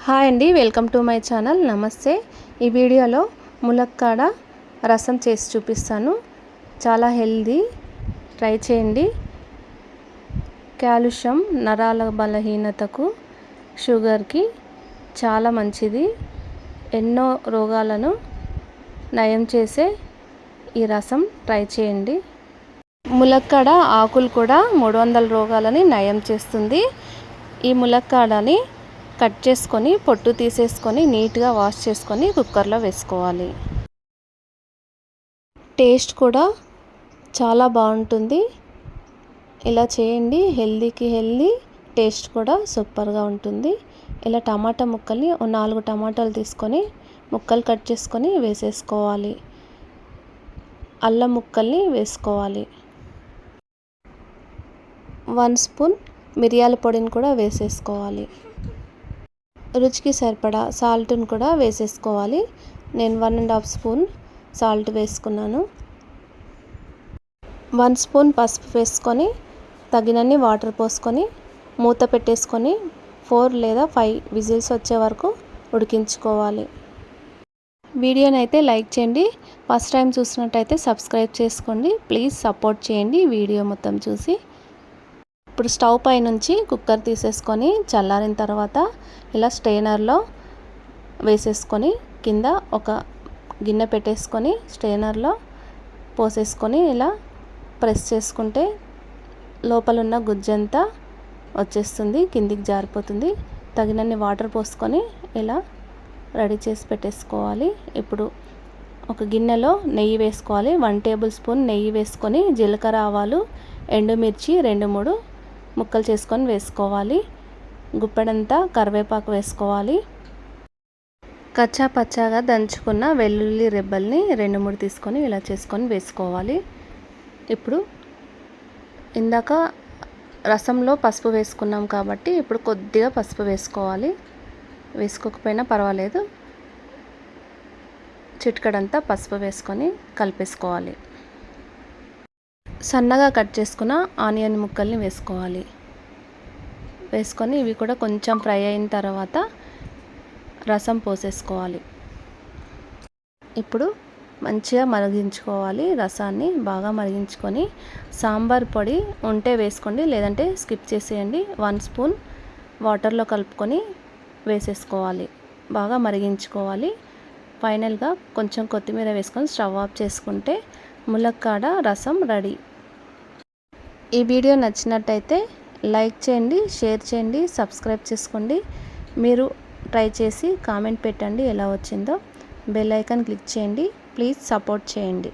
Hi అండి, welcome to my channel. నమస్తే. ఈ వీడియోలో ములక్కాడ రసం చేసి చూపిస్తాను. చాలా హెల్దీ, ట్రై చేయండి. కాల్షియం, నరాల బలహీనతకు, షుగర్కి చాలా మంచిది. ఎన్నో రోగాలను నయం చేసే ఈ రసం ట్రై చేయండి. ములక్కాడ ఆకులు కూడా 300 రోగాలని నయం చేస్తుంది. ఈ ములక్కాడని కట్ చేసుకొని పొట్టు తీసేసుకొని నీట్గా వాష్ చేసుకొని కుక్కర్లో వేసుకోవాలి. టేస్ట్ కూడా చాలా బాగుంటుంది. ఇలా చేయండి. హెల్దీకి హెల్దీ, టేస్ట్ కూడా సూపర్గా ఉంటుంది. ఇలా టమాటా ముక్కల్ని 4 టమాటాలు తీసుకొని ముక్కలు కట్ చేసుకొని వేసేసుకోవాలి. అల్లం ముక్కల్ని వేసుకోవాలి. 1 స్పూన్ మిరియాల పొడిని కూడా వేసేసుకోవాలి. రుచికి సరిపడా సాల్ట్ని కూడా వేసేసుకోవాలి. నేను 1.5 స్పూన్ సాల్ట్ వేసుకున్నాను. 1 స్పూన్ పసుపు వేసుకొని తగినన్ని వాటర్ పోసుకొని మూత పెట్టేసుకొని 4 లేదా 5 విజిల్స్ వచ్చే వరకు ఉడికించుకోవాలి. వీడియోని అయితే లైక్ చేయండి. ఫస్ట్ టైం చూసినట్టయితే సబ్స్క్రైబ్ చేసుకోండి. ప్లీజ్ సపోర్ట్ చేయండి వీడియో మొత్తం చూసి. ఇప్పుడు స్టవ్ పై నుంచి కుక్కర్ తీసేసుకొని చల్లారిన తర్వాత ఇలా స్ట్రైనర్లో వేసేసుకొని కింద ఒక గిన్నె పెట్టేసుకొని స్ట్రైనర్లో పోసేసుకొని ఇలా ప్రెస్ చేసుకుంటే లోపల ఉన్న గుజ్జంతా వచ్చేస్తుంది, కిందికి జారిపోతుంది. తగినన్ని వాటర్ పోసుకొని ఇలా రెడీ చేసి పెట్టేసుకోవాలి. ఇప్పుడు ఒక గిన్నెలో నెయ్యి వేసుకోవాలి. 1 టేబుల్ స్పూన్ నెయ్యి వేసుకొని జీలకర్ర, ఆవాలు, ఎండుమిర్చి 2-3 ముక్కలు చేసుకొని వేసుకోవాలి. గుప్పెడంతా కరివేపాకు వేసుకోవాలి. కచ్చా పచ్చాగా దంచుకున్న వెల్లుల్లి రెబ్బల్ని 2-3 తీసుకొని ఇలా చేసుకొని వేసుకోవాలి. ఇప్పుడు ఇందాక రసంలో పసుపు వేసుకున్నాం కాబట్టి ఇప్పుడు కొద్దిగా పసుపు వేసుకోవాలి. వేసుకోకపోయినా పర్వాలేదు. చిటికెడంతా పసుపు వేసుకొని కలిపేసుకోవాలి. సన్నగా కట్ చేసుకున్న ఆనియన్ ముక్కల్ని వేసుకోవాలి. వేసుకొని ఇవి కూడా కొంచెం ఫ్రై అయిన తర్వాత రసం పోసేసుకోవాలి. ఇప్పుడు మంచిగా మరిగించుకోవాలి. రసాన్ని బాగా మరిగించుకొని సాంబార్ పొడి ఉంటే వేసుకోండి, లేదంటే స్కిప్ చేసేయండి. 1 స్పూన్ వాటర్లో కలుపుకొని వేసేసుకోవాలి. బాగా మరిగించుకోవాలి. ఫైనల్గా కొంచెం కొత్తిమీర వేసుకొని స్టవ్ ఆఫ్ చేసుకుంటే ములక్కాడ రసం రెడీ. ఈ వీడియో నచ్చినట్టయితే లైక్ చేయండి, షేర్ చేయండి, సబ్స్క్రైబ్ చేసుకోండి. మీరు ట్రై చేసి కామెంట్ పెట్టండి ఎలా వచ్చిందో. బెల్ ఐకాన్ క్లిక్ చేయండి. ప్లీజ్ సపోర్ట్ చేయండి.